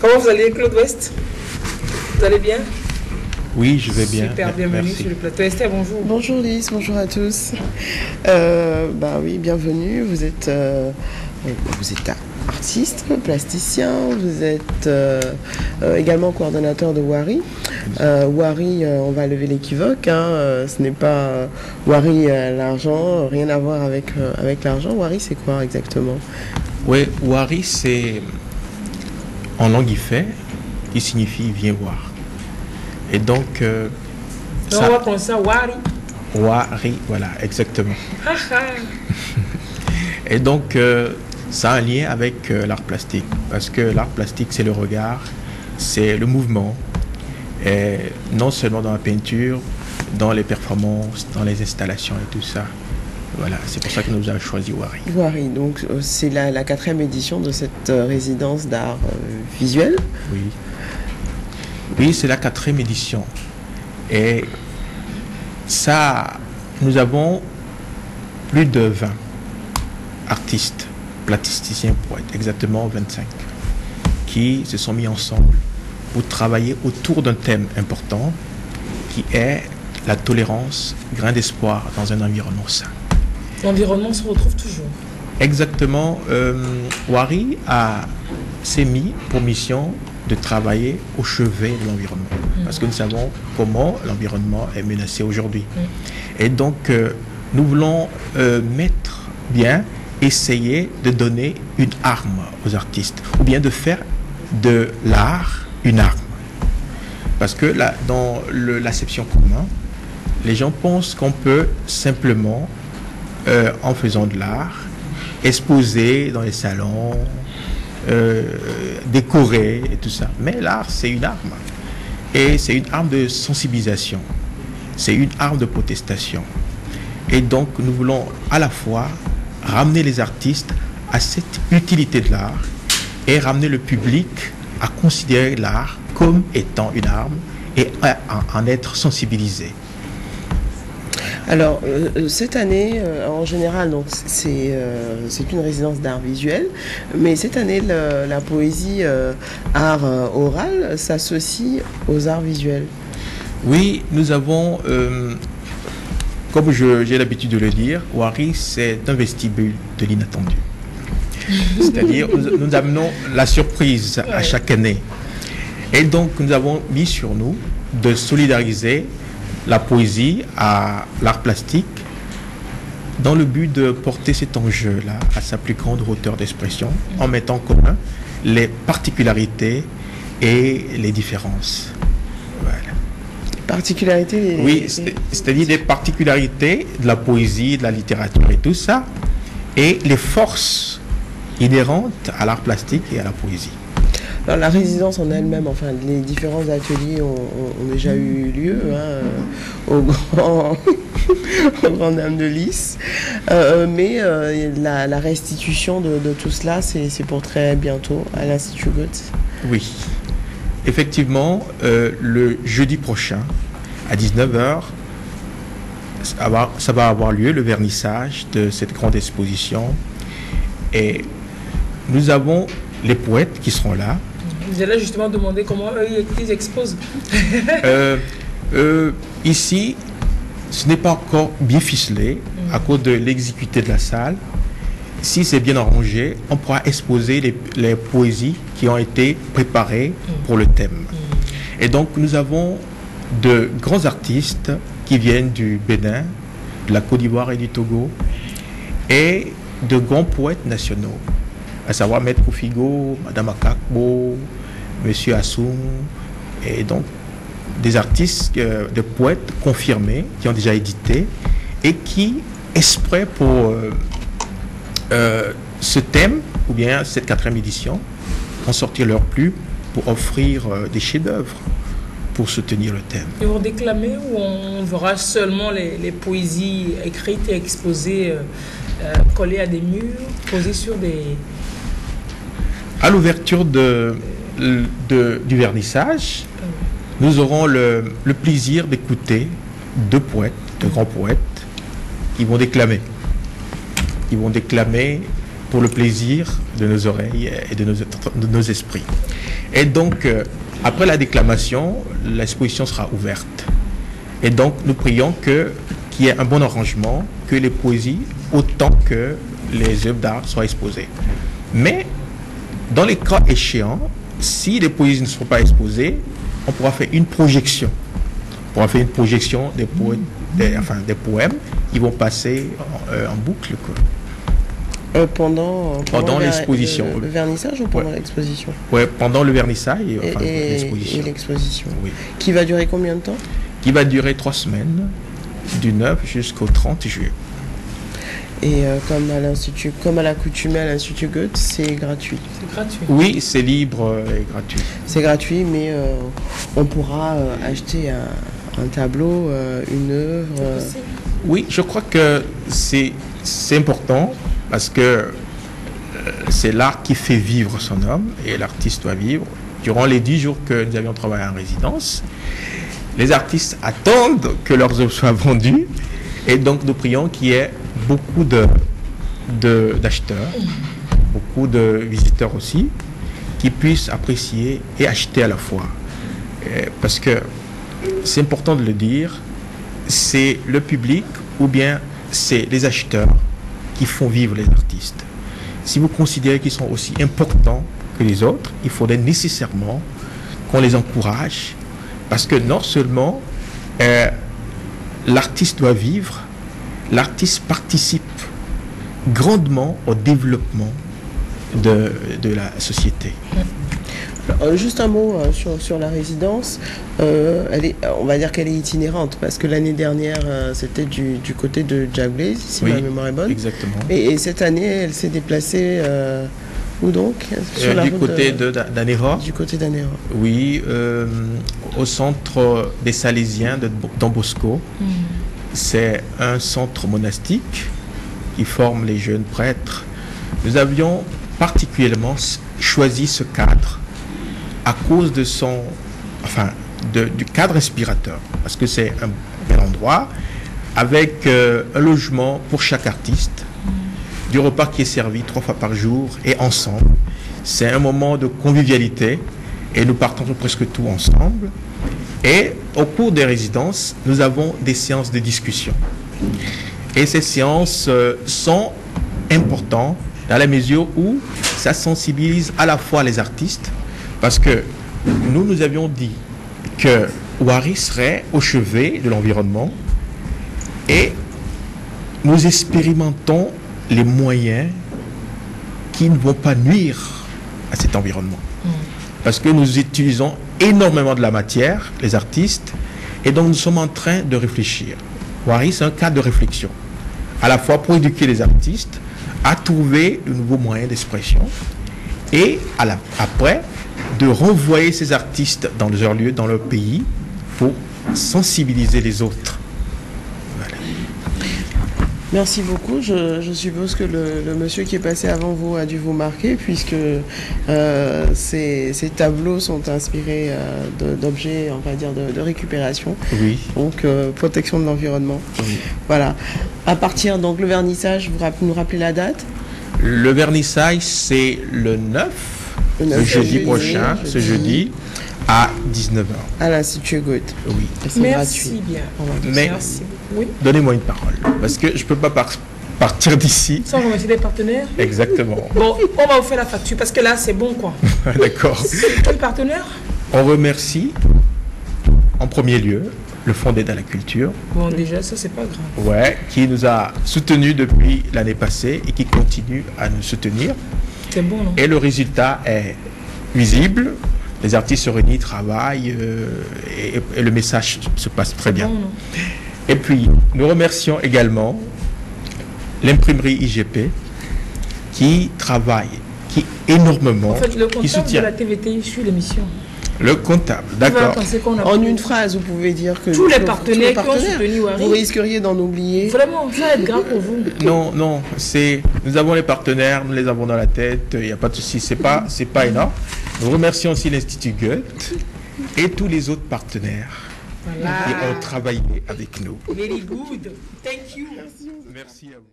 Comment vous allez, Claude West? Vous allez bien? Oui, je vais bien. Super, bienvenue Merci. sur le plateau. Esther, bonjour. Bonjour Lise, bonjour à tous. Oui, bienvenue. Vous êtes artiste, plasticien, vous êtes également coordonnateur de Wari. Wari, on va lever l'équivoque, ce n'est pas Wari l'argent, rien à voir avec l'argent. Wari, c'est quoi exactement? Oui, Wari, c'est en langue ifé, qui signifie viens voir. Et donc, on va prendre ça, Wari. Wari, voilà, exactement. Et donc, ça a un lien avec l'art plastique, parce que l'art plastique, c'est le regard, c'est le mouvement, et non seulement dans la peinture, dans les performances, dans les installations et tout ça. Voilà, c'est pour ça que nous avons choisi Wari. Wari, donc c'est la 4e édition de cette résidence d'art visuel. Oui. Oui, c'est la 4e édition. Et ça, nous avons plus de 20 artistes, plasticiens, poètes, exactement 25, qui se sont mis ensemble pour travailler autour d'un thème important qui est la tolérance, grain d'espoir dans un environnement sain. L'environnement se retrouve toujours. Exactement. Wari s'est mis pour mission de travailler au chevet de l'environnement. Parce que nous savons comment l'environnement est menacé aujourd'hui. Et donc, nous voulons essayer de donner une arme aux artistes, ou bien de faire de l'art une arme. Parce que là, dans l'acception commune, les gens pensent qu'on peut simplement, en faisant de l'art, exposer dans les salons, décorer et tout ça. Mais l'art, c'est une arme. Et c'est une arme de sensibilisation. C'est une arme de protestation. Et donc, nous voulons à la fois ramener les artistes à cette utilité de l'art et ramener le public à considérer l'art comme étant une arme et à en être sensibilisé. Alors, cette année, en général, donc c'est une résidence d'art visuel, mais cette année, la poésie art oral s'associe aux arts visuels. Oui, nous avons, comme j'ai l'habitude de le dire, Wari, c'est un vestibule de l'inattendu. C'est-à-dire, nous amenons la surprise à chaque année. Et donc, nous avons mis sur nous de solidariser la poésie à l'art plastique dans le but de porter cet enjeu-là à sa plus grande hauteur d'expression en mettant en commun les particularités et les différences. Voilà. Particularités? Oui, c'est-à-dire les particularités de la poésie, de la littérature et tout ça, et les forces inhérentes à l'art plastique et à la poésie. Alors, la résidence en elle-même, enfin les différents ateliers ont déjà eu lieu au Grand Dame de Lys, mais la restitution de tout cela, c'est pour très bientôt à l'Institut Goethe. Oui, effectivement, le jeudi prochain à 19h, ça va avoir lieu le vernissage de cette grande exposition et nous avons les poètes qui seront là. J'allais justement demander comment eux ils exposent. Ici, ce n'est pas encore bien ficelé à cause de l'exiguïté de la salle. Si c'est bien arrangé, on pourra exposer les poésies qui ont été préparées pour le thème. Et donc, nous avons de grands artistes qui viennent du Bénin, de la Côte d'Ivoire et du Togo, et de grands poètes nationaux, à savoir Maître Koufigo, Madame Akakbo, Monsieur Assoum, et donc des artistes, des poètes confirmés qui ont déjà édité et qui, exprès pour ce thème, ou bien cette 4e édition, vont sortir leur plume pour offrir des chefs-d'œuvre pour soutenir le thème. Ils vont déclamer ou on verra seulement les poésies écrites et exposées, collées à des murs, posées sur des... À l'ouverture du vernissage, nous aurons le plaisir d'écouter 2 poètes, 2 grands poètes, qui vont déclamer. Ils vont déclamer pour le plaisir de nos oreilles et de nos esprits. Et donc, après la déclamation, l'exposition sera ouverte. Et donc, nous prions qu'il y ait un bon arrangement, que les poésies, autant que les œuvres d'art, soient exposées. Mais, dans les cas échéants, si les poésies ne sont pas exposées, on pourra faire une projection. On pourra faire une projection des poèmes qui vont passer en boucle, quoi. Pendant l'exposition. Le vernissage ou pendant l'exposition? Oui, pendant le vernissage et l'exposition. Et l'exposition. Oui. Qui va durer combien de temps? Qui va durer 3 semaines, du 9 jusqu'au 30 juillet. Et comme à l'accoutumée à l'Institut Goethe, c'est gratuit. C'est gratuit. Oui, c'est libre et gratuit. C'est gratuit, mais on pourra acheter un tableau, une œuvre. Oui, je crois que c'est important parce que c'est l'art qui fait vivre son homme et l'artiste doit vivre. Durant les 10 jours que nous avions travaillé en résidence, les artistes attendent que leurs œuvres soient vendues et donc nous prions qu'il y ait beaucoup d'acheteurs, beaucoup de visiteurs aussi, qui puissent apprécier et acheter à la fois. Parce que c'est important de le dire, c'est le public ou bien c'est les acheteurs qui font vivre les artistes. Si vous considérez qu'ils sont aussi importants que les autres, il faudrait nécessairement qu'on les encourage, parce que non seulement l'artiste doit vivre, l'artiste participe grandement au développement de la société. Juste un mot sur la résidence. On va dire qu'elle est itinérante parce que l'année dernière, c'était du côté de Jack-Blaze, si ma mémoire est bonne. Exactement. Et cette année, elle s'est déplacée où donc du côté d'Anéra. Du côté d'Anéra. Oui, au centre des Salésiens de Don Bosco. C'est un centre monastique qui forme les jeunes prêtres. Nous avions particulièrement choisi ce cadre à cause de du cadre inspirateur, parce que c'est un bel endroit avec un logement pour chaque artiste, du repas qui est servi 3 fois par jour et ensemble. C'est un moment de convivialité et nous partons presque tout ensemble. Et au cours des résidences, nous avons des séances de discussion. Et ces séances sont importantes dans la mesure où ça sensibilise à la fois les artistes, parce que nous avions dit que Ouari serait au chevet de l'environnement et nous expérimentons les moyens qui ne vont pas nuire à cet environnement. Parce que nous utilisons énormément de la matière, les artistes, et donc nous sommes en train de réfléchir. Ouari, c'est un cadre de réflexion, à la fois pour éduquer les artistes, à trouver de nouveaux moyens d'expression, et après, de renvoyer ces artistes dans leurs lieux, dans leur pays, pour sensibiliser les autres. Voilà. Merci beaucoup. Je suppose que le monsieur qui est passé avant vous a dû vous marquer, puisque ces tableaux sont inspirés d'objets, on va dire, de récupération. Oui. Donc, protection de l'environnement. Oui. Voilà. À partir, donc, le vernissage, vous nous rappelez la date? Le vernissage, c'est le 9, le jeudi prochain, ce jeudi, à 19h. À l'Institut Goethe. Oui. C'est gratuit. Bien. Mais merci. Oui. Donnez-moi une parole, parce que je ne peux pas partir d'ici. Sans remercier des partenaires. Exactement. Bon, on va vous faire la facture, parce que là, c'est bon, quoi. D'accord. Quel partenaire? On remercie, en premier lieu, le Fonds d'aide à la culture. Bon, déjà, ça, c'est pas grave. Ouais, qui nous a soutenus depuis l'année passée et qui continue à nous soutenir. C'est bon, non? Et le résultat est visible. Les artistes se réunissent, travaillent et le message se passe très bien. Bon, non? Et puis, nous remercions également l'imprimerie IGP qui travaille, qui énormément, en fait, le comptable qui soutient. De la TVT suit l'émission. Le comptable, d'accord. En une phrase, vous pouvez dire que tous les partenaires qui ont soutenu Ouari, vous risqueriez d'en oublier. Vraiment, ça va être grave pour vous. Non, non, nous avons les partenaires, nous les avons dans la tête, il n'y a pas de souci, c'est pas énorme. Nous remercions aussi l'Institut Goethe et tous les autres partenaires qui ont travaillé avec nous. Very good. Thank you. Merci à vous.